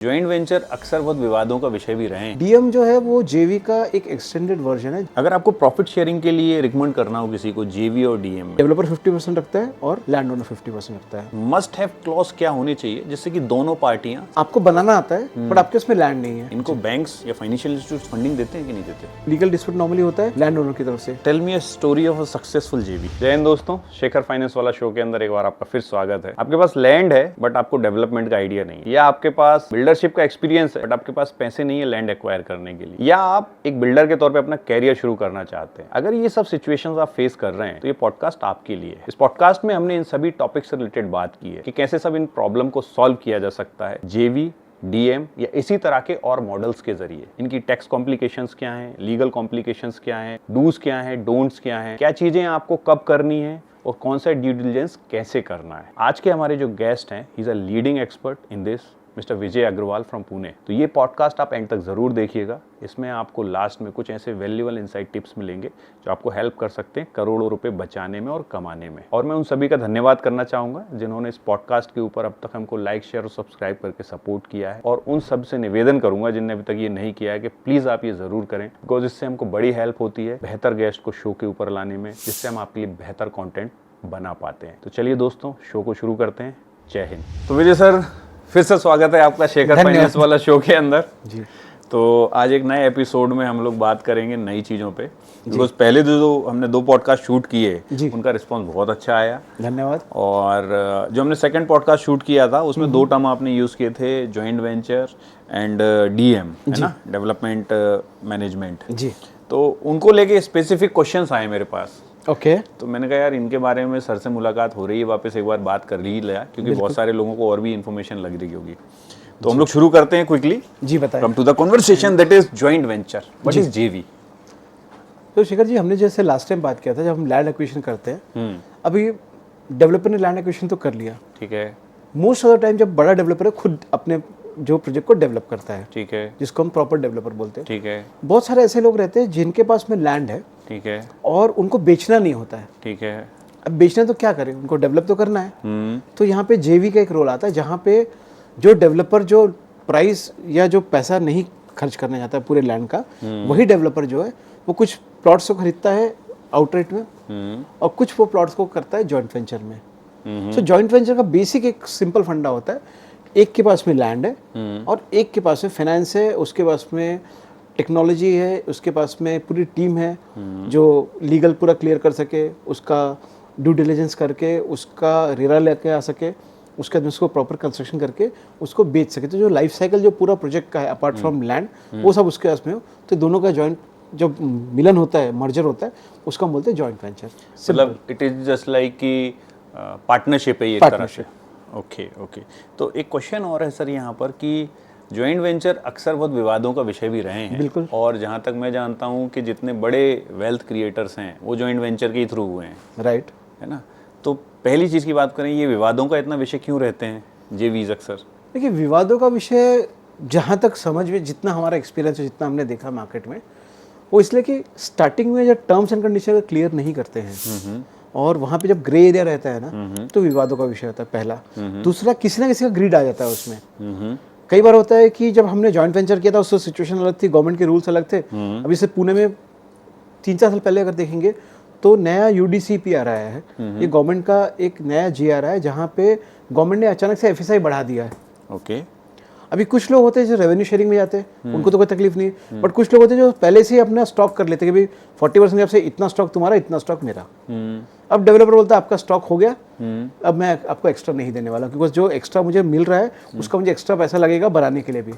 Joint venture अक्सर बहुत विवादों का विषय भी रहे हैं। डीएम जो है वो जेवी का एक एक्सटेंडेड वर्जन है। अगर आपको प्रॉफिट शेयरिंग के लिए रिकमेंड करना हो किसी को, जेवी और डीएम, डेवलपर 50% रखता है और लैंड ओनर 50% रखता है। मस्ट हैव क्लॉज क्या होनी चाहिए जिससे कि दोनों पार्टियां, आपको बनाना आता है बट आपके उसमें लैंड नहीं है। इनको बैंक्स या फाइनेंशियल इंस्टीट्यूट फंडिंग देते हैं कि नहीं देते? लीगल डिस्प्यूट नॉर्मली होता है लैंड ओनर की तरफ से। Tell me a story of a successful JV. जय हिंद दोस्तों, शेखर फाइनेंस वाला शो के अंदर एक बार आपका फिर स्वागत है। आपके पास लैंड है बट आपको डेवलपमेंट का आइडिया नहीं है, या आपके पास बिल्डरशिप का एक्सपीरियंस है बट आपके पास पैसे नहीं है लैंड एक्वायर करने के लिए, या आप एक बिल्डर के तौर पे अपना कैरियर शुरू करना चाहते हैं। अगर ये सब सिचुएशंस आप फेस कर रहे हैं तो ये पॉडकास्ट आपके लिए है। इस पॉडकास्ट में हमने इन सभी टॉपिक से रिलेटेड बात की है कि कैसे सब इन प्रॉब्लम को सॉल्व किया जा सकता है जेवी, डीएम या इसी तरह के और मॉडल्स के जरिए। इनकी टैक्स कॉम्प्लिकेशंस क्या हैं, लीगल कॉम्प्लिकेशंस क्या हैं, डूज क्या हैं, डोंट्स क्या हैं, क्या चीजें आपको कब करनी है और कौन सा ड्यू डिलिजेंस कैसे करना है। आज के हमारे जो गेस्ट हैं, he is a leading expert in this, mister Vijay Agarwal from Pune. तो ये पॉडकास्ट आप एंड तक जरूर देखिएगा। इसमें आपको लास्ट में कुछ ऐसे वैल्यूएबल इनसाइट टिप्स मिलेंगे जो आपको हेल्प कर सकते हैं करोड़ों रुपए बचाने में और कमाने में। और मैं उन सभी का धन्यवाद करना चाहूंगा जिन्होंने इस पॉडकास्ट के ऊपर अब तक हमको लाइक, शेयर और सब्सक्राइब करके सपोर्ट किया है। और उन सब से निवेदन करूंगा जिनने अभी तक ये नहीं किया है कि प्लीज आप ये जरूर करें, बिकॉज इससे हमको बड़ी हेल्प होती है बेहतर गेस्ट को शो के ऊपर लाने में, जिससे हम आपके लिए बेहतर कॉन्टेंट बना पाते हैं। तो चलिए दोस्तों, शो को शुरू करते हैं। जय हिंद। तो विजय सर, फिर से स्वागत है आपका शेखर फाइनेंस वाला शो के अंदर जी। तो आज एक नए एपिसोड में हम लोग बात करेंगे नई चीज़ों पे, बिकॉज पहले जो हमने 2 पॉडकास्ट शूट किए उनका रिस्पांस बहुत अच्छा आया, धन्यवाद। और जो हमने सेकंड पॉडकास्ट शूट किया था उसमें 2 टर्म आपने यूज़ किए थे, जॉइंट वेंचर एंड डीएम, है ना, डेवलपमेंट मैनेजमेंट जी। तो उनको लेके स्पेसिफिक क्वेश्चंस आए मेरे पास। ओके। तो मैंने कहा यार इनके बारे में सर से मुलाकात हो रही है, वापस एक बार बात कर ही लिया, क्योंकि बहुत सारे लोगों को और भी इन्फॉर्मेशन लग रही होगी। तो हम लोग शुरू करते हैं क्विकली। जी बताएं। Come to the conversation, that is joint venture, what is JV? तो शेखर जी, हमने जैसे लास्ट टाइम बात किया था, जब हम लैंड एक्विजिशन करते हैं, अभी डेवलपर ने लैंड एक्विजिशन तो कर लिया, ठीक है। मोस्ट ऑफ द टाइम जब बड़ा डेवलपर है खुद अपने जो प्रोजेक्ट को डेवलप करता है, ठीक है, जिसको हम प्रॉपर डेवलपर बोलते हैं, ठीक है। बहुत सारे ऐसे लोग रहते हैं जिनके पास में लैंड है, ठीक है, और उनको बेचना नहीं होता है। ठीक है। अब बेचना तो क्या करें, उनको डेवलप तो करना है। तो यहाँ पे जेवी का एक रोल आता है, जहाँ पे जो डेवलपर जो प्राइस या जो पैसा नहीं खर्च करना चाहता है पूरे लैंड का, वही डेवलपर जो है वो कुछ प्लॉट्स को खरीदता है आउटरेट में, और कुछ वो प्लॉट्स को करता है जॉइंट वेंचर में। तो जॉइंट वेंचर का बेसिक एक सिंपल फंडा होता है, एक के पास में लैंड है और एक के पास में फाइनेंस है, उसके पास में टेक्नोलॉजी है, उसके पास में पूरी टीम है जो लीगल पूरा क्लियर कर सके, उसका ड्यू डिलिजेंस करके उसका रेरा लेके आ सके, उसके बाद उसको प्रॉपर कंस्ट्रक्शन करके उसको बेच सके। तो जो लाइफ साइकिल जो पूरा प्रोजेक्ट का है अपार्ट फ्रॉम लैंड, वो सब उसके पास में हो। तो दोनों का जॉइंट जब मिलन होता है, मर्जर होता है, उसका हम बोलते हैं जॉइंट वेंचर। मतलब इट इज जस्ट लाइक कि पार्टनरशिप है एक तरह से। Okay okay. तो एक क्वेश्चन और है सर यहाँ पर कि जॉइंट वेंचर अक्सर बहुत विवादों का विषय भी रहे हैं। बिल्कुल। और जहाँ तक मैं जानता हूँ कि जितने बड़े वेल्थ क्रिएटर्स हैं वो जॉइंट वेंचर के ही थ्रू हुए हैं, राइट, है ना। तो पहली चीज़ की बात करें, ये विवादों का इतना विषय क्यों रहते हैं जेवीज अक्सर? देखिए, विवादों का विषय जहाँ तक समझ में, जितना हमारा एक्सपीरियंस है, जितना हमने देखा मार्केट में, वो इसलिए कि स्टार्टिंग में जब टर्म्स एंड कंडीशन क्लियर नहीं करते हैं और वहाँ पे जब ग्रे एरिया रहता है ना, तो विवादों का विषय होता है पहला। दूसरा, किसी ना किसी का ग्रीड आ जाता है उसमें। कई बार होता है कि जब हमने जॉइंट वेंचर किया था उस सिचुएशन अलग थी, गवर्नमेंट के रूल्स अलग थे। अभी से पुणे में 3-4 साल पहले अगर देखेंगे तो नया यूडीसीपी आ रहा है, ये गवर्नमेंट का एक नया जी आ रहा है, जहाँ पे गवर्नमेंट ने अचानक से एफएसआई बढ़ा दिया है। ओके। अभी कुछ लोग होते हैं जो रेवेन्यू शेयरिंग में जाते हैं, उनको तो कोई तकलीफ नहीं, बट कुछ लोग होते हैं जो पहले से ही अपना स्टॉक कर लेते हैं कि भाई 40% से इतना स्टॉक तुम्हारा, इतना स्टॉक मेरा। अब डेवलपर बोलता है आपका स्टॉक हो गया, अब मैं आपको एक्स्ट्रा नहीं देने वाला, क्योंकि जो एक्स्ट्रा मुझे मिल रहा है उसका मुझे एक्स्ट्रा पैसा लगेगा बनाने के लिए भी,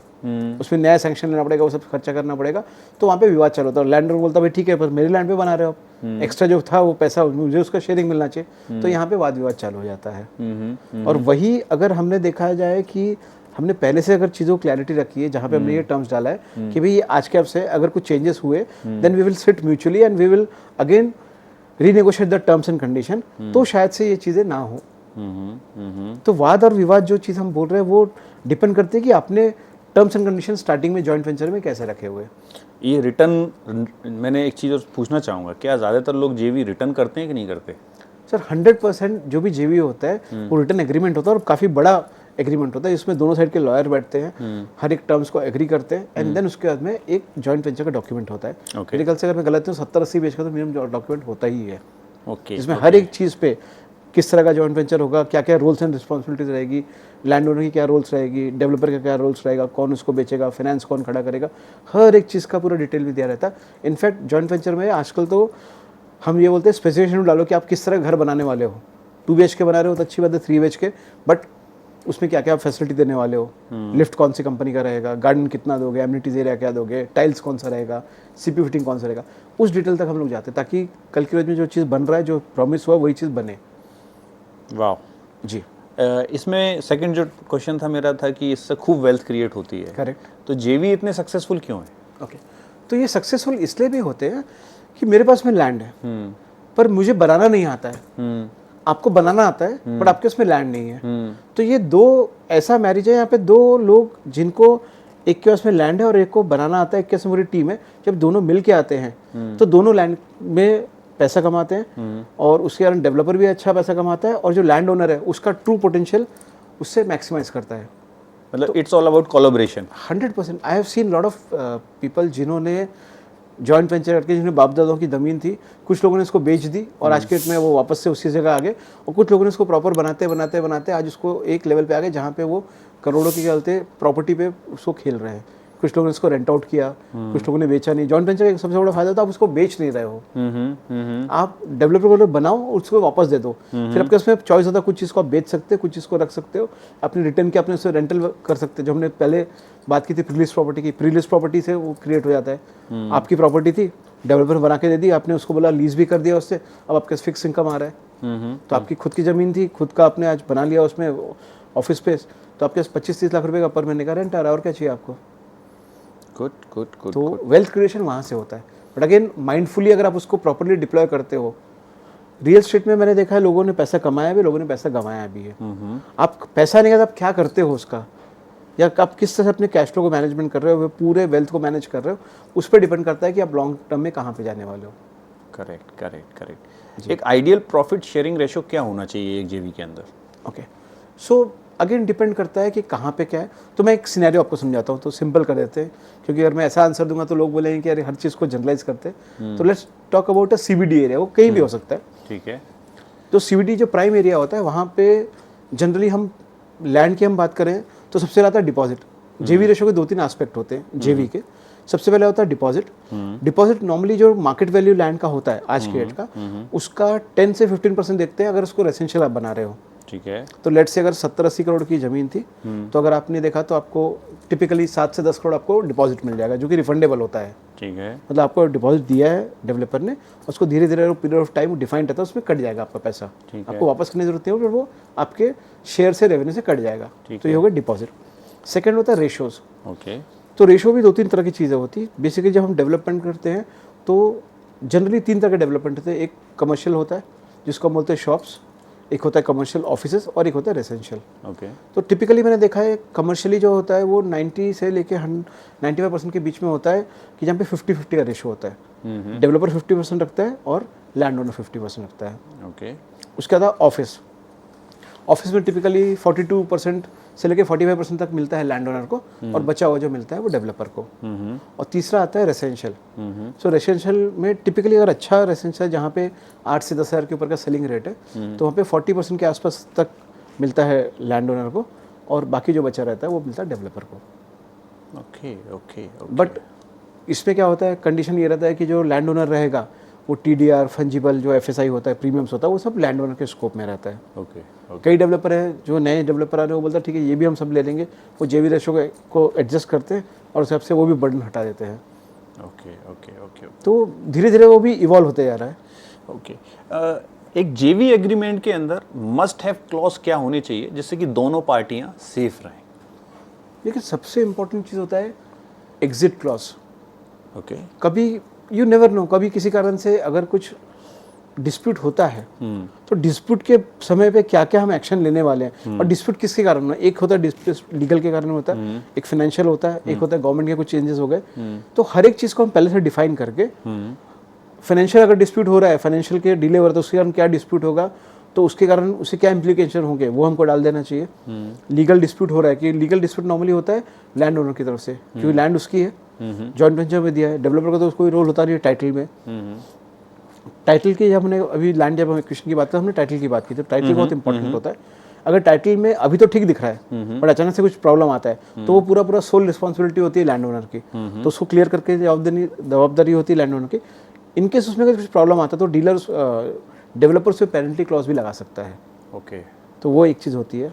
उसमें नया सैंक्शन लेना पड़ेगा, वो सब खर्चा करना पड़ेगा। तो वहाँ पे विवाद चल होता है। लैंडर बोलता है भाई ठीक है, पर मेरे लैंड पे बना रहे हो, एक्स्ट्रा जो था वो पैसा मुझे उसका शेयरिंग मिलना चाहिए। तो यहाँ पे वाद विवाद चालू हो जाता है। और वही अगर हमने देखा जाए कि हमने पहले से अगर चीज़ों को क्लैरिटी रखी है, जहाँ पे हमने ये टर्म्स डाला है कि भाई आज के अब से अगर कुछ चेंजेस हुए, then we will sit mutually and we will again renegotiate the terms and condition, तो शायद से ये चीज़ें ना हो। तो वाद और विवाद जो चीज़ हम बोल रहे हैं वो डिपेंड करते हैं कि आपने टर्म्स एंड कंडीशन स्टार्टिंग में जॉइंट वेंचर में कैसे रखे हुए। ये रिटर्न, मैंने एक चीज़ और पूछना चाहूँगा, क्या ज़्यादातर लोग जेवी रिटर्न करते हैं कि नहीं करते? सर 100% जो भी जेवी होता है वो रिटर्न एग्रीमेंट होता है, और काफ़ी बड़ा एग्रीमेंट होता है, इसमें दोनों साइड के लॉयर बैठते हैं, हर एक टर्म्स को एग्री करते हैं, एंड देन उसके बाद में एक जॉइंट वेंचर का डॉक्यूमेंट होता है। मेरे ख्याल से अगर मैं गलत हूँ 70-80 पेज का तो मिनिमम डॉक्यूमेंट होता ही है, जिसमें हर एक चीज़ पे किस तरह का जॉइंट वेंचर होगा, क्या क्या रोल्स एंड रिस्पॉन्सिबिलिटीज रहेगी, लैंड ओनर की क्या रोल्स रहेगी, डेवलपर का क्या रोल्स रहेगा, कौन उसको बेचेगा, फाइनेंस कौन खड़ा करेगा, हर एक चीज़ का पूरा डिटेल भी दिया रहता है। इनफैक्ट जॉइंट वेंचर में आजकल तो हम ये बोलते हैं स्पेसिफिकेशन डालो कि आप किस तरह घर बनाने वाले हो। 2 BHK बना रहे हो तो अच्छी बात है, 3 BHK, बट उसमें क्या क्या आप फैसिलिटी देने वाले हो, लिफ्ट कौन सी कंपनी का रहेगा, गार्डन कितना दोगे, एमिनिटीज एरिया क्या दोगे, टाइल्स कौन सा रहेगा, सीपी फिटिंग कौन सा रहेगा, उस डिटेल तक हम लोग जाते हैं ताकि कल की रोज में जो चीज़ बन रहा है, जो प्रॉमिस हुआ वही चीज़ बने। वाह जी। इसमें सेकंड जो क्वेश्चन था मेरा था कि इससे खूब वेल्थ क्रिएट होती है। करेक्ट। तो जेवी इतने सक्सेसफुल क्यों है? ओके, तो ये सक्सेसफुल इसलिए भी होते हैं कि मेरे पास में लैंड है, पर मुझे बनाना नहीं आता है, आपको बनाना आता है पर आपके उसमें लैंड नहीं है। तो ये दो ऐसा मैरिज है, यहाँ पे 2 लोग जिनको एक के पास में लैंड है और एक को बनाना आता है, एक के पास पूरी टीम है, जब दोनों मिल के आते हैं तो दोनों लैंड में पैसा कमाते हैं, और उसके कारण डेवलपर भी अच्छा पैसा कमाता है, और जो लैंड ओनर है उसका ट्रू पोटेंशियल उससे मैक्सिमाइज करता है। मतलब it's all about collaboration. 100%। I have seen lot of people जिन्होंने जॉइंट वेंचर करके, जिन्हें बाप दादाओं की ज़मीन थी, कुछ लोगों ने इसको बेच दी और आज के डेट में वो वापस से उसी जगह आ गए, और कुछ लोगों ने इसको प्रॉपर बनाते बनाते बनाते आज उसको एक लेवल पे आ गए जहाँ पे वो करोड़ों के चलते प्रॉपर्टी पे उसको खेल रहे हैं। कुछ लोगों ने इसको रेंट आउट किया, कुछ लोगों ने बेचा नहीं। जॉइंट वेंचर का सबसे बड़ा फायदा था आप उसको बेच नहीं रहे हो, आप डेवलपर को बनाओ उसको वापस दे दो, फिर आपके उसमें चॉइस होता है, कुछ चीज़ को आप बेच सकते हो, कुछ चीज़ को रख सकते हो, अपने रिटर्न के अपने उससे रेंटल कर सकते हो। जो हमने पहले बात की थी प्रीलीज प्रॉपर्टी की, प्रीलीज प्रॉपर्टी से वो क्रिएट हो जाता है। आपकी प्रॉपर्टी थी, डेवलपर बना के दे दी, आपने उसको बोला लीज भी कर दिया उससे, अब आपके फिक्स इनकम आ रहा है। तो आपकी खुद की ज़मीन थी, खुद का आपने आज बना लिया उसमें ऑफिस स्पेस, तो आपके 25-30 लाख रुपए का पर महीने का रेंट आ रहा है, और क्या चाहिए आपको। Good good good. तो वेल्थ क्रिएशन वहाँ से होता है, बट अगेन माइंडफुली अगर आप उसको प्रॉपर्ली डिप्लॉय करते हो। रियल एस्टेट में मैंने देखा है लोगों ने पैसा कमाया भी, लोगों ने पैसा गंवाया भी है। आप पैसा नहीं है, आप क्या करते हो उसका, या आप किस तरह से अपने कैश फ्लो को मैनेजमेंट कर रहे हो, पूरे वेल्थ को मैनेज कर रहे हो, उस पर डिपेंड करता है कि आप लॉन्ग टर्म में कहाँ पे जाने वाले हो। Correct correct correct. एक आइडियल प्रॉफिट शेयरिंग रेशो क्या होना चाहिए एक जेवी के अंदर? ओके, सो अगेन डिपेंड करता है कि कहाँ पे क्या है। तो मैं एक सिनेरियो आपको समझाता हूँ, तो सिंपल कर देते हैं, क्योंकि अगर मैं ऐसा आंसर दूंगा तो लोग बोलेंगे कि अरे हर चीज़ को जनरलाइज करते हैं। तो let's talk about a CBD area, वो कहीं भी हो सकता है। ठीक है। तो CBD जो प्राइम एरिया होता है, वहाँ पे जनरली हम लैंड की हम बात करें तो सबसे ज़्यादा डिपॉजिट, जेवी रेशो के 2-3 एस्पेक्ट होते हैं जेवी के। सबसे पहले होता है डिपॉजिट। डिपॉजिट नॉर्मली जो मार्केट वैल्यू लैंड का होता है आज के डेट का, उसका 10 से 15% देखते हैं अगर उसको रेसिडेंशियल आप बना रहे हो। ठीक है। तो लेट से अगर 70-80 करोड़ की ज़मीन थी, तो अगर आपने देखा तो आपको टिपिकली 7 से 10 करोड़ आपको डिपॉजिट मिल जाएगा, जो कि रिफंडेबल होता है। ठीक है। मतलब आपको डिपॉजिट दिया है डेवलपर ने, उसको धीरे धीरे पीरियड ऑफ टाइम डिफाइंड रहता है, उसमें कट जाएगा आपका पैसा, आपको वापस करने की जरूरत नहीं है, वो आपके शेयर से रेवेन्यू से कट जाएगा। तो ये हो गया डिपॉजिट। सेकेंड होता है रेशोज। ओके। तो रेशो भी 2-3 तरह की चीज़ें होती है। बेसिकली जब हम डेवलपमेंट करते हैं तो जनरली 3 तरह के डेवलपमेंट होते हैं। एक कमर्शियल होता है जिसको हम बोलते हैं शॉप्स, एक होता है कमर्शियल ऑफिसेज, और एक होता है रेजिडेंशियल। ओके। तो टिपिकली मैंने देखा है कमर्शियली जो होता है वो 90 से लेके 95% के बीच में होता है, कि जहाँ पे 50-50 का रेशो होता है। डेवलपर 50% रखता है और लैंड ओनर 50% रखता है। ओके। उसके बाद ऑफिस में टिपिकली 42% से लेके 45% तक मिलता है लैंड ओनर को, और बचा हुआ जो मिलता है वो डेवलपर को। और तीसरा आता है रेसिडेंशियल। सो रेसिडेंशियल में टिपिकली अगर अच्छा रेसिडेंशियल जहाँ पे 8 से 10 हज़ार के ऊपर का सेलिंग रेट है, तो वहाँ पे 40% के आसपास तक मिलता है लैंड ओनर को, और बाकी जो बचा रहता है वो मिलता है डेवलपर को। Okay okay. बट इसमें क्या होता है, कंडीशन ये रहता है कि जो लैंड ओनर रहेगा वो TDR, फंजिबल, जो FSI होता है, प्रीमियम्स होता है, वो सब लैंड ओनर के स्कोप में रहता है। ओके। कई डेवलपर हैं जो नए डेवलपर आ रहे हैं, वो बोलता है ठीक है ये भी हम सब ले लेंगे, वो जेवी रेशो को एडजस्ट करते हैं और उस हिसाब से वो भी बर्डन हटा देते हैं। Okay okay okay. तो धीरे धीरे वो भी इवॉल्व होते जा रहा है। ओके। एक जेवी एग्रीमेंट के अंदर मस्ट हैव क्लॉज क्या होनी चाहिए जिससे कि दोनों पार्टियां सेफ रहें? लेकिन सबसे इम्पोर्टेंट चीज़ होता है एग्जिट क्लॉज। ओके। कभी यू नेवर नो, कभी किसी कारण से अगर कुछ डिस्प्यूट होता है तो डिस्प्यूट के समय पे क्या क्या हम एक्शन लेने वाले हैं, और डिस्प्यूट किसके कारण है। एक होता है डिस्प्यूट लीगल के कारण होता है, एक फाइनेंशियल होता है, एक होता है गवर्नमेंट के कुछ चेंजेस हो गए। तो हर एक चीज़ को हम पहले से डिफाइन करके, फाइनेंशियल अगर डिस्प्यूट हो रहा है, फाइनेंशियल के डिले हो रहा है, तो उसके कारण क्या डिस्प्यूट होगा, तो उसके कारण उसे क्या इम्प्लीकेशन होंगे वो हमको डाल देना चाहिए। लीगल डिस्प्यूट हो रहा है कि लीगल डिस्प्यूट नॉर्मली होता है लैंड ओनर की तरफ से, क्योंकि लैंड उसकी है, जॉइंट वेंचर में दिया है, डेवलपर का तो कोई रोल होता नहीं है टाइटल में। टाइटल की जब हमने अभी लैंड जब हम एक्विजिशन की बात की हमने टाइटल की बात की, तो टाइटल बहुत इंपॉर्टेंट होता है। अगर टाइटल में अभी तो ठीक दिख रहा है बट अचानक से कुछ प्रॉब्लम आता है तो वो पूरा सोल रिस्पॉन्सिबिलिटी होती है लैंड ओनर की, तो उसको क्लियर करके जवाबदारी होती है लैंड ओनर की। इनकेस उसमें अगर कुछ प्रॉब्लम आता है तो डीलर्स डेवलपर्स पे पेनल्टी क्लॉज भी लगा सकता है। ओके, तो वो एक चीज़ होती है।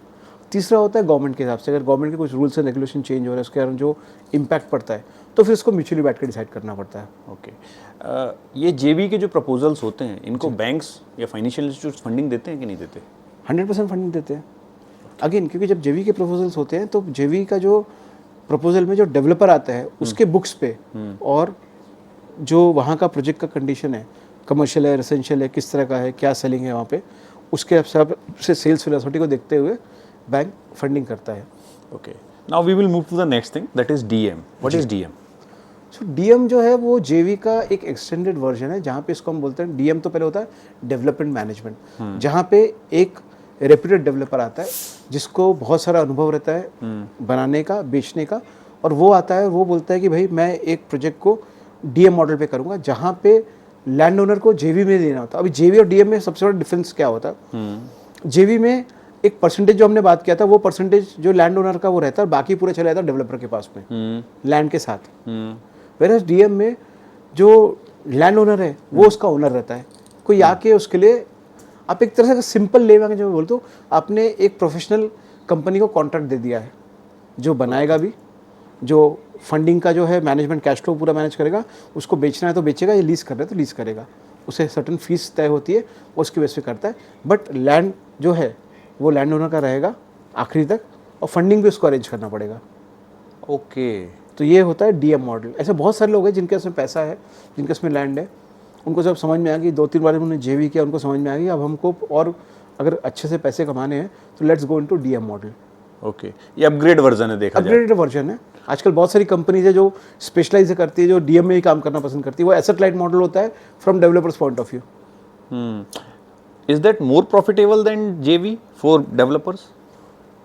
तीसरा होता है गवर्नमेंट के हिसाब से, अगर गवर्नमेंट के कुछ रूल्स एंड रेगुलेशन चेंज हो रहे हैं उसके कारण जो इम्पैक्ट पड़ता है तो फिर उसको म्यूचुअली बैठ कर डिसाइड करना पड़ता है। ओके। ये जेवी के जो प्रपोजल्स होते हैं इनको बैंक्स या फाइनेंशियल इंस्टीट्यूट्स फंडिंग देते हैं कि नहीं देते? 100% फंडिंग देते हैं। अगेन क्योंकि जब जेवी के प्रपोजल्स होते हैं तो जेवी का जो प्रपोजल में जो डेवलपर आता है उसके बुक्स पे और जो वहाँ का प्रोजेक्ट का कंडीशन है, कमर्शियल है, रेसिडेंशियल है, किस तरह का है, क्या सेलिंग है वहाँ पे, उसके हिसाब से सेल्स फिलॉसफी को देखते हुए बैंक फंडिंग करता है। Okay, now we will move to the next thing that is DM. What is DM? So DM जो है वो जेवी का एक एक्सटेंडेड वर्जन है, जहाँ पे इसको हम बोलते हैं डीएम। तो पहले होता है डेवलपमेंट मैनेजमेंट, जहाँ पे एक रेप्यूटेड डेवलपर आता है जिसको बहुत सारा अनुभव रहता है बनाने का, बेचने का, और वो आता है, वो बोलता है कि भाई मैं एक प्रोजेक्ट को डीएम मॉडल पे करूँगा, जहाँ पे लैंड ओनर को जेवी में देना होता है। अभी जेवी और डीएम में सबसे बड़ा डिफरेंस क्या होता है? जेवी में एक परसेंटेज जो हमने बात किया था वो परसेंटेज जो लैंड ओनर का वो रहता है, बाकी पूरा चला जाता है डेवलपर के पास में लैंड के साथ। वेरएस डीएम में जो लैंड ओनर है वो उसका ओनर रहता है। कोई आके उसके लिए आप एक तरह से सिंपल ले में जो बोलते हो, आपने एक प्रोफेशनल कंपनी को कॉन्ट्रैक्ट दे दिया है जो बनाएगा भी, जो फंडिंग का जो है मैनेजमेंट कैश फ्लो पूरा मैनेज करेगा, उसको बेचना है तो बेचेगा, या लीज कर रहा है तो लीज करेगा, उसे सर्टन फीस तय होती है उसकी बेस पे करता है। बट लैंड जो है वो लैंड ओनर का रहेगा आखिरी तक, और फंडिंग भी उसको अरेंज करना पड़ेगा। ओके, तो ये होता है डीएम मॉडल। ऐसे बहुत सारे लोग हैं जिनके उसमें पैसा है, जिनके उसमें लैंड है, उनको जब समझ में आ गई, 2-3 बार उन्होंने जेवी किया, उनको समझ में आ गई अब हमको और अगर अच्छे से पैसे कमाने हैं तो let's go into DM model. Okay, ये अपग्रेड वर्जन है, देखा जाए अपग्रेडेड वर्जन है। आजकल बहुत सारी कंपनीज है जो स्पेशलाइज करती है, जो डीएम में ही काम करना पसंद करती है। वो एसेट लाइट मॉडल होता है from developers point of view. Is that more profitable than JV for developers?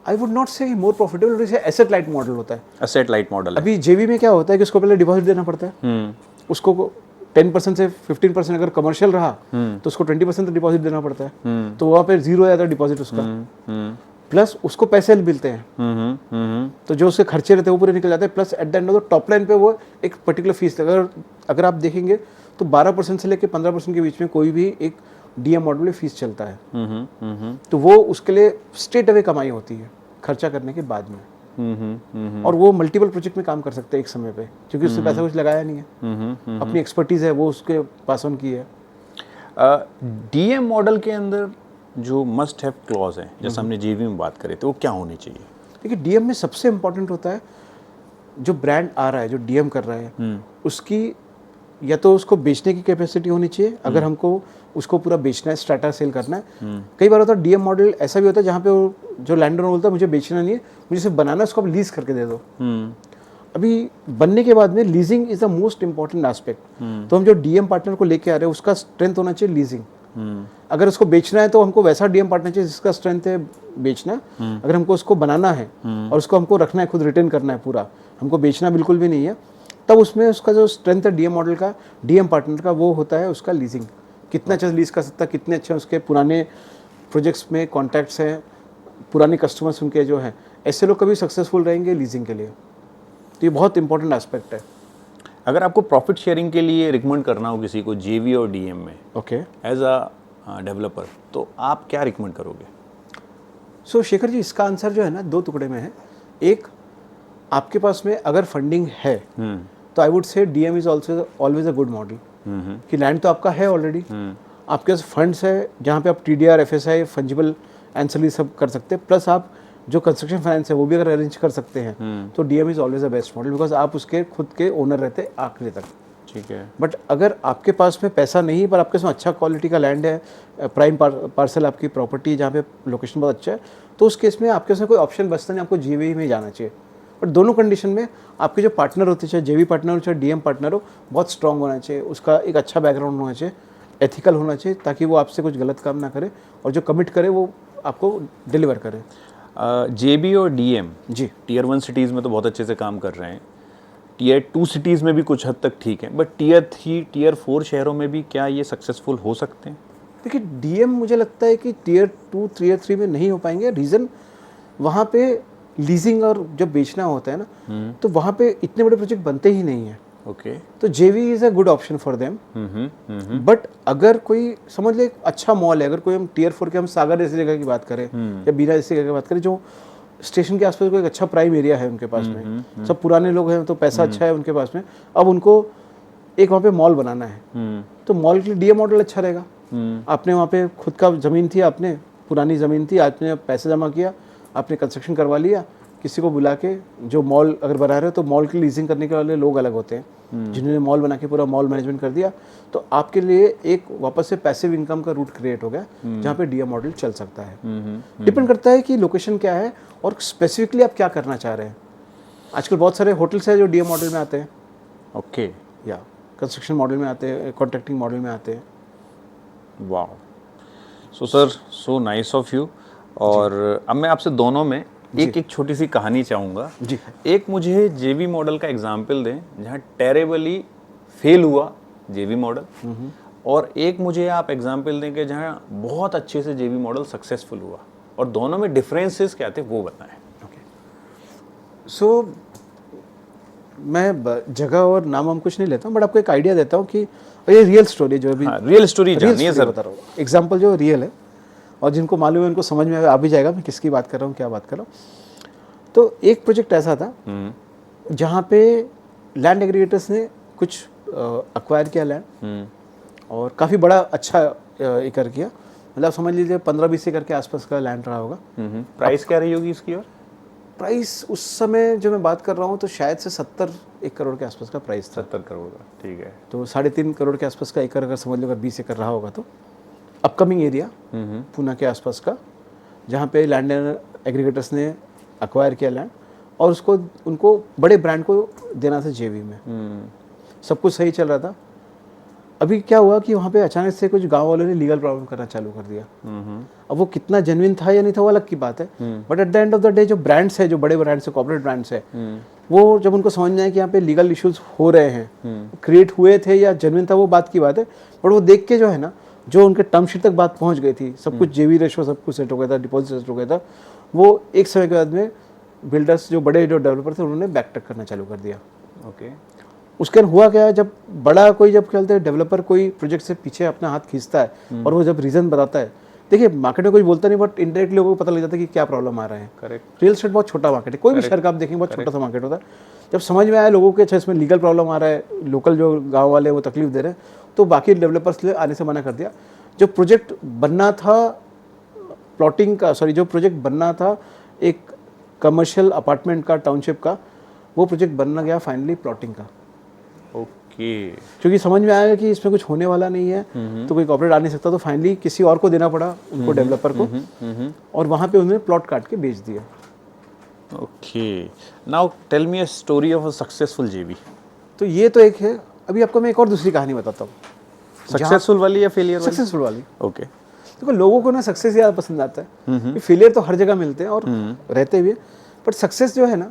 I would not say more profitable, इसे एसेट लाइट मॉडल होता है। Asset light model. अभी जेवी में क्या होता है कि उसको पहले डिपॉजिट देना पड़ता है, उसको 10% से 15% अगर कमर्शियल रहा तो उसको 20% तो डिपॉजिट देना पड़ता है, तो वहाँ पे जीरो हो जाता है डिपॉजिट उसका, प्लस उसको पैसे मिलते हैं, तो जो उसके खर्चे रहते हैं वो पूरे निकल जाते हैं, plus at the end of the top line पे वो एक पर्टिकुलर फीस। अगर आप देखेंगे तो 12% से लेकर 15% के बीच में कोई भी एक डीएम मॉडल में फीस चलता है, तो वो उसके लिए स्ट्रेट अवे कमाई होती है खर्चा करने के बाद में। और वो मल्टीपल प्रोजेक्ट में काम कर सकते हैं एक समय पे, क्योंकि उससे पैसा कुछ लगाया नहीं है, अपनी एक्सपर्टीज है वो उसके पास ऑन की है। डीएम मॉडल के अंदर जो मस्ट हैव क्लॉज है, जैसे हमने जेवी में बात करी, तो वो क्या होनी चाहिए? देखिए डीएम में सबसे इंपॉर्टेंट होता है जो ब्रांड आ रहा है, जो डीएम कर रहा है, उसकी या तो उसको बेचने की कैपेसिटी होनी चाहिए, अगर हमको उसको पूरा बेचना है, स्टार्टर सेल करना है। कई बार होता है डीएम मॉडल ऐसा भी होता है जहाँ पे वो जो लैंड ओनर बोलता है मुझे बेचना नहीं है, मुझे सिर्फ बनाना है, उसको आप लीज करके दे दो। अभी बनने के बाद में leasing is the most important aspect. तो हम जो डीएम पार्टनर को लेके आ रहे हैं उसका स्ट्रेंथ होना चाहिए लीजिंग। अगर उसको बेचना है तो हमको वैसा डीएम पार्टनर चाहिए जिसका स्ट्रेंथ है बेचना। अगर हमको उसको बनाना है और उसको हमको रखना है, खुद रिटेन करना है पूरा, हमको बेचना बिल्कुल भी नहीं है, तब उसमें उसका जो स्ट्रेंथ है डीएम मॉडल का, डीएम पार्टनर का, वो होता है उसका लीजिंग। कितना अच्छा लीज कर सकता है, कितने अच्छे उसके पुराने प्रोजेक्ट्स में कॉन्टैक्ट्स हैं, पुराने कस्टमर्स उनके जो हैं, ऐसे लोग कभी सक्सेसफुल रहेंगे लीजिंग के लिए। तो ये बहुत इंपॉर्टेंट एस्पेक्ट है। अगर आपको प्रॉफिट शेयरिंग के लिए रिकमेंड करना हो किसी को जेवी और डीएम में, ओके, एज अ डेवलपर, तो आप क्या रिकमेंड करोगे? सो शेखर जी, इसका आंसर जो है ना 2 टुकड़े में है। एक, आपके पास में अगर फंडिंग है तो I would say DM is also always a good model, कि लैंड तो आपका है ऑलरेडी, आपके पास फंड्स है जहाँ पे आप टीडीआर, एफएसआई, फंजिबल एंसिलरी सब कर सकते हैं, प्लस आप जो कंस्ट्रक्शन फाइनेंस है वो भी अगर अरेंज कर सकते हैं, तो DM is always the best model, because आप उसके खुद के ओनर रहते आखिरी तक। ठीक है। बट अगर आपके पास में पैसा नहीं पर आपके पास अच्छा क्वालिटी का लैंड है, प्राइम पार्सल आपकी प्रॉपर्टी जहाँ पे लोकेशन बहुत अच्छा है, तो उस केस में आपके पास कोई ऑप्शन बचता नहीं, आपको जेवी में जाना चाहिए। बट दोनों कंडीशन में आपके जो पार्टनर होते हैं, चाहे जेवी पार्टनर हो चाहे डीएम पार्टनर हो, बहुत स्ट्रांग होना चाहिए, उसका एक अच्छा बैकग्राउंड होना चाहिए, एथिकल होना चाहिए, ताकि वो आपसे कुछ गलत काम ना करे और जो कमिट करे वो आपको डिलीवर करे। JB और DM जी। टीयर 1 सिटीज़ में तो बहुत अच्छे से काम कर रहे हैं, टीयर 2 सिटीज़ में भी कुछ हद तक ठीक है, बट टीयर 3 टीयर 4 शहरों में भी क्या ये सक्सेसफुल हो सकते हैं? देखिए DM मुझे लगता है कि टीयर 2 टीयर 3 में नहीं हो पाएंगे। रीज़न वहाँ पे लीजिंग और जब बेचना होता है ना, तो वहाँ पे इतने बड़े प्रोजेक्ट बनते ही नहीं हैं। ओके। तो JV is a good option for them. But अगर कोई समझ ले अच्छा मॉल है, अगर कोई हम टीयर 4 के हम सागर जैसी जगह की बात करें या बीना जैसी जगह की बात करें, जो स्टेशन के आसपास कोई एक अच्छा प्राइम एरिया है उनके पास में, सब पुराने लोग हैं तो पैसा अच्छा है उनके पास में, अब उनको एक वहाँ पे मॉल बनाना है, तो मॉल के लिए DM मॉडल अच्छा रहेगा। आपने वहाँ पे खुद का ज़मीन थी, आपने पुरानी ज़मीन थी, आपने पैसे जमा किया, आपने कंस्ट्रक्शन करवा लिया, किसी को बुला के, जो मॉल अगर बना रहे हो तो मॉल की लीजिंग करने के वाले लोग अलग होते हैं, जिन्होंने मॉल बना के पूरा मॉल मैनेजमेंट कर दिया, तो आपके लिए एक वापस से पैसिव इनकम का रूट क्रिएट हो गया, जहाँ पे DM मॉडल चल सकता है। डिपेंड करता है कि लोकेशन क्या है और स्पेसिफिकली आप क्या करना चाह रहे हैं। आजकल बहुत सारे होटल्स हैं जो DM मॉडल में आते हैं, ओके, या कंस्ट्रक्शन मॉडल में आते हैं, कॉन्ट्रैक्टिंग मॉडल में आते हैं। वाह, so sir, so nice of you. और अब मैं आपसे दोनों में एक एक छोटी सी कहानी चाहूँगा जी। एक मुझे JV मॉडल का एग्जाम्पल दें जहाँ टेरेबली फेल हुआ JV मॉडल, और एक मुझे आप एग्जाम्पल दें कि जहाँ बहुत अच्छे से JV मॉडल सक्सेसफुल हुआ, और दोनों में डिफरेंसेस क्या थे वो बताएं। सो मैं जगह और नाम हम कुछ नहीं लेता हूँ, बट आपको एक आइडिया देता हूँ कि ये रियल स्टोरी जो अभी रियल स्टोरी जानिए सर। बता रहा हूँ, एग्जाम्पल जो रियल है, और जिनको मालूम है उनको समझ में आ भी जाएगा मैं किसकी बात कर रहा हूँ, क्या बात कर रहा हूँ। तो एक प्रोजेक्ट ऐसा था जहाँ पे लैंड एग्रीगेटर्स ने कुछ अक्वायर किया लैंड, और काफ़ी बड़ा अच्छा एकड़ किया, मतलब समझ लीजिए 15-20 एकड़ के आसपास का लैंड रहा होगा। प्राइस क्या रही होगी इसकी? और प्राइस उस समय जो मैं बात कर रहा हूँ तो शायद से 70 करोड़ के आसपास का प्राइस था। 70 करोड़ का, ठीक है। तो 3.5 करोड़ के आसपास का एकड़, अगर समझ लो अगर 20 एकड़ रहा होगा तो अपकमिंग एरिया पूना के आसपास का, जहाँ पे लैंड एग्रीगेटर्स ने अक्वायर किया लैंड, और उसको उनको बड़े ब्रांड को देना था JV में। सब कुछ सही चल रहा था। अभी क्या हुआ कि वहाँ पे अचानक से कुछ गांव वालों ने लीगल प्रॉब्लम करना चालू कर दिया। अब वो कितना जेन्युइन था या नहीं था वो अलग की बात है, but at the end of the day जो ब्रांड्स है, जो बड़े ब्रांड्स है, कॉर्पोरेट ब्रांड्स है, वो जब उनको समझ में आया कि यहाँ पे लीगल इश्यूज हो रहे हैं, क्रिएट हुए थे या जेन्युइन था वो बात की बात है, बट वो देख के जो है ना, जो उनके टर्म शीट तक बात पहुँच गई थी, सब कुछ JV रेशो सब कुछ सेट हो गया था, डिपॉजिट सेट हो गया था, वो एक समय के बाद में बिल्डर्स जो बड़े जो डेवलपर थे उन्होंने बैकटक करना चालू कर दिया। ओके। उसके बाद हुआ क्या, जब बड़ा कोई जब कहते हैं डेवलपर कोई प्रोजेक्ट से पीछे अपना हाथ खींचता है और वो जब रीजन बताता है, देखिए मार्केट में कुछ बोलता नहीं, बट इनडायरेक्टली लोगों को पता लग जाता है कि क्या प्रॉब्लम आ रहा है। करेक्ट। रियल एस्टेट बहुत छोटा मार्केट है, कोई भी शहर का आप देखेंगे बहुत छोटा सा मार्केट होता है। जब समझ में आया लोगों के अच्छा इसमें लीगल प्रॉब्लम आ रहा है, लोकल जो गाँव वाले वो तकलीफ दे रहे हैं, तो बाकी डेवलपर्स लिए आने से मना कर दिया। जो प्रोजेक्ट बनना था प्लॉटिंग का, सॉरी जो प्रोजेक्ट बनना था एक कमर्शियल अपार्टमेंट का, टाउनशिप का, वो प्रोजेक्ट बनना गया फाइनली प्लॉटिंग का। ओके। क्योंकि समझ में आया कि इसमें कुछ होने वाला नहीं है, तो कोई कॉर्पोरेट आ नहीं सकता, तो फाइनली किसी और को देना पड़ा उनको, डेवलपर को, और वहाँ पे उन्होंने प्लॉट काट के बेच दिया। Okay, now tell me a story of a successful JV। तो ये तो एक है। अभी आपको मैं एक और दूसरी कहानी बताता हूँ, सक्सेसफुल वाली या फेलियर वाली? सक्सेसफुल वाली। ओके। देखो लोगों को ना सक्सेस ज़्यादा पसंद आता है, फेलियर तो हर जगह मिलते हैं और रहते भी, बट सक्सेस जो है ना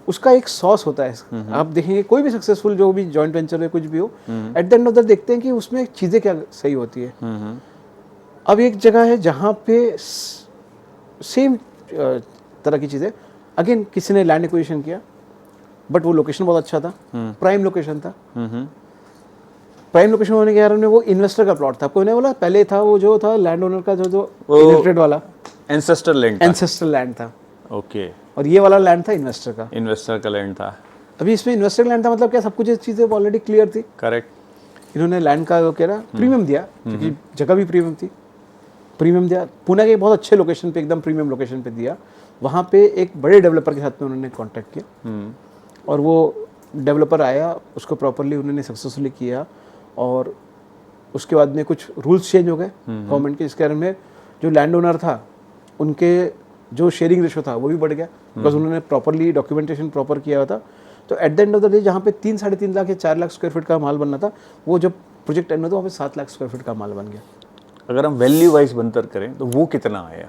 उसका एक सॉस होता है। आप देखेंगे कोई भी सक्सेसफुल जो भी जॉइंट वेंचर है कुछ भी हो, at the end of the देखते हैं कि उसमें चीज़ें क्या सही होती है। अब एक जगह है जहाँ पे सेम तरह की चीज़ें, अगेन किसी ने लैंड एक्विजिशन किया, बट वो लोकेशन बहुत अच्छा था, प्राइम लोकेशन था। प्राइम लोकेशन होने के कारण में वो इन्वेस्टर का प्लॉट था। आपको मैंने बोला पहले था वो जो था लैंड ओनर का जो इनहेरिटेड वाला एंसेस्टर लैंड था। ओके। और ये वाला लैंड था इन्वेस्टर का। इन्वेस्टर का लैंड था। अभी इसमें इन्वेस्टर का लैंड था, मतलब क्या सब कुछ ये चीज़ें ऑलरेडी क्लियर थी। करेक्ट। इन्होंने लैंड का वो कह रहा प्रीमियम दिया, क्योंकि जगह भी प्रीमियम थी, प्रीमियम दिया। पुणे के बहुत अच्छे लोकेशन पे, एकदम प्रीमियम लोकेशन पे दिया। वहाँ पे एक बड़े डेवलपर के साथ में उन्होंने कॉन्टैक्ट किया, और वो डेवलपर आया, उसको प्रॉपरली उन्होंने सक्सेसफुली किया, और उसके बाद में कुछ रूल्स चेंज हो गए गवर्नमेंट के, इसके कारण में जो लैंड ओनर था उनके जो शेयरिंग रेशो था वो भी बढ़ गया, बिकॉज उन्होंने प्रॉपरली डॉक्यूमेंटेशन प्रॉपर किया हुआ था। तो at the end of the day जहाँ पे 3-3.5 लाख या 4 लाख स्क्वायर फीट का माल बनना था, वो जब प्रोजेक्ट एंड में तो वहाँ पे 7 लाख स्क्वायर फीट का माल बन गया। अगर हम वैल्यू वाइज बनतर करें तो वो कितना आया?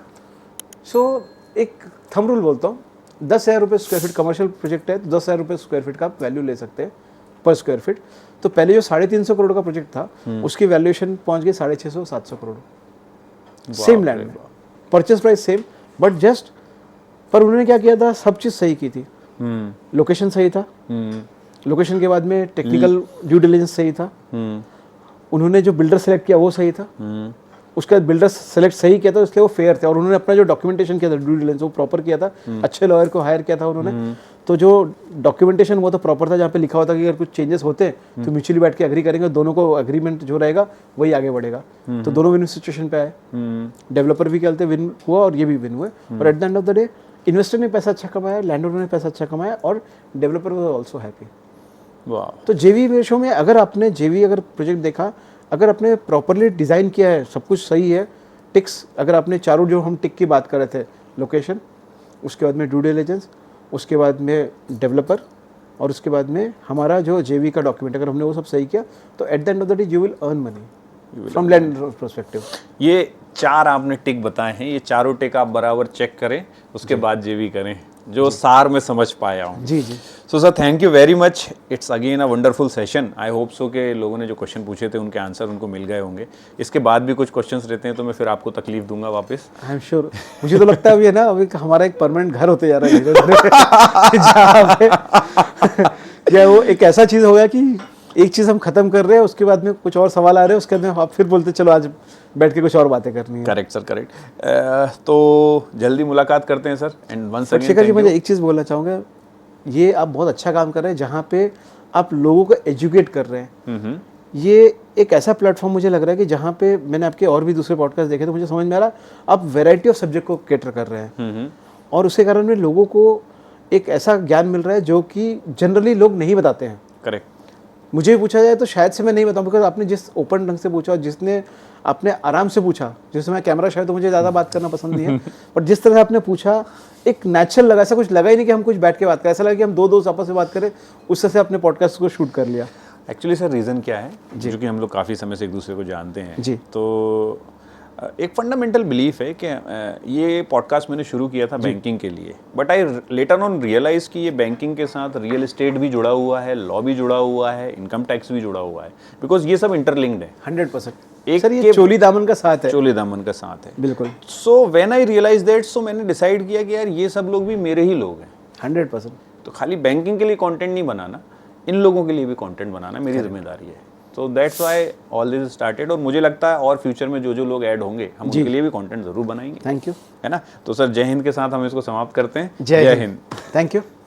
सो एक थंब रूल बोलता हूँ, 10,000 रुपये स्क्वायर फीट कमर्शियल प्रोजेक्ट है तो 10,000 रुपये स्क्वायर फीट का आप वैल्यू ले सकते हैं पर स्क्वायर फीट। तो पहले जो 350 करोड़ का प्रोजेक्ट था उसकी वैल्यूएशन पहुंच गई 650-700 करोड़, सेम लैंड में, purchase price same, but just पर उन्होंने क्या किया था, सब चीज़ सही की थी। लोकेशन सही था, लोकेशन के बाद में टेक्निकल ड्यू डिलिजेंस सही था, उन्होंने जो बिल्डर सेलेक्ट किया वो सही था, उसके बाद बिल्डर सेलेक्ट सही किया था इसलिए वो फेयर थे, और उन्होंने अपना जो डॉक्यूमेंटेशन किया था ड्यू डिलिजेंस वो प्रॉपर किया था, अच्छे लॉयर को हायर किया था उन्होंने। तो जो डॉक्यूमेंटेशन वो तो प्रॉपर था, जहाँ पे लिखा होता कि अगर कुछ चेंजेस होते हैं तो म्यूचुअली बैठ के एग्री करेंगे, दोनों को एग्रीमेंट जो रहेगा वही आगे बढ़ेगा। तो दोनों विन सिचुएशन पे आए, डेवलपर भी कहते विन हुआ और ये भी विन हुए, और at the end of the day investor ने पैसा अच्छा कमाया, लैंड ओनर ने पैसा अच्छा कमाया, और डेवलपर वाज आल्सो हैप्पी। वाह। तो जेवी रेशो में अगर आपने जेवी अगर प्रोजेक्ट देखा, अगर आपने प्रॉपरली डिज़ाइन किया है, सब कुछ सही है, टिक्स अगर आपने चारों जो हम टिक की बात कर रहे थे, लोकेशन, उसके बाद में ड्यू डिलिजेंस, उसके बाद में डेवलपर, और उसके बाद में हमारा जो जेवी का डॉक्यूमेंट, अगर हमने वो सब सही किया तो at the end of the day you will earn money from land perspective. ये 4 आपने टिक बताए हैं, ये चारों टिक आप बराबर चेक करें, उसके बाद जेवी करें, जो सार में समझ पाया हूँ। जी जी। So sir thank you very much, it's again a wonderful session. I hope so के लोगों ने जो क्वेश्चन पूछे थे उनके आंसर उनको मिल गए होंगे। इसके बाद भी कुछ क्वेश्चंस रहते हैं तो मैं फिर आपको तकलीफ दूंगा वापस। आई एम श्योर, मुझे तो लगता है अभी है ना, अभी हमारा एक परमानेंट घर होते जा रहा है जहाँ पे या वो एक ऐसा चीज़ होगा कि एक चीज़ हम खत्म कर रहे हैं, उसके बाद में कुछ और सवाल आ रहे हैं, उसके बाद में आप फिर बोलते चलो आज बैठ के कुछ और बातें करनी है। Correct sir, correct. तो जल्दी मुलाकात करते हैं sir. And once again Shekhar ji, मुझे एक चीज़ बोलना चाहूँगा, ये आप बहुत अच्छा काम कर रहे हैं जहाँ पे आप लोगों को एजुकेट कर रहे हैं। ये एक ऐसा प्लेटफॉर्म मुझे लग रहा है कि जहाँ पे मैंने आपके और भी दूसरे पॉडकास्ट देखे तो मुझे समझ में आ रहा आप वैरायटी ऑफ सब्जेक्ट को कैटर कर रहे हैं, और उसके कारण में लोगों को एक ऐसा ज्ञान मिल रहा है जो कि जनरली लोग नहीं बताते हैं। करेक्ट। मुझे भी पूछा जाए तो शायद से मैं नहीं बताऊँ, बिकॉज आपने जिस ओपन ढंग से पूछा, जिसने आपने आराम से पूछा, जैसे मैं कैमरा शायद तो मुझे ज़्यादा बात करना पसंद नहीं है, बट जिस तरह से आपने पूछा एक नेचुरल लगा, ऐसा कुछ लगा ही नहीं कि हम कुछ बैठ के बात करें, ऐसा लगा कि हम दो दोस्त आपस में बात करें, उससे से अपने पॉडकास्ट को शूट कर लिया। एक्चुअली सर रीज़न क्या है, क्योंकि हम लोग काफ़ी समय से एक दूसरे को जानते हैं जी। तो एक फंडामेंटल बिलीफ है कि ये पॉडकास्ट मैंने शुरू किया था बैंकिंग के लिए, but I later on realize कि ये बैंकिंग के साथ रियल एस्टेट भी जुड़ा हुआ है, लॉ भी जुड़ा हुआ है, इनकम टैक्स भी जुड़ा हुआ है, बिकॉज ये सब इंटरलिंक्ड है 100%। एक सर ये चोली दामन का साथ है, चोली दामन का साथ है, बिल्कुल। So when I realize that, so मैंने डिसाइड किया कि यार ये सब लोग भी मेरे ही लोग हैं 100%। तो खाली बैंकिंग के लिए कंटेंट नहीं बनाना, इन लोगों के लिए भी कंटेंट बनाना मेरी जिम्मेदारी है। तो that's why all this started, और मुझे लगता है और फ्यूचर में जो जो लोग ऐड होंगे हम उनके लिए भी कंटेंट जरूर बनाएंगे। Thank you. है ना। तो सर जय हिंद के साथ हम इसको समाप्त करते हैं। जय हिंद। Thank you.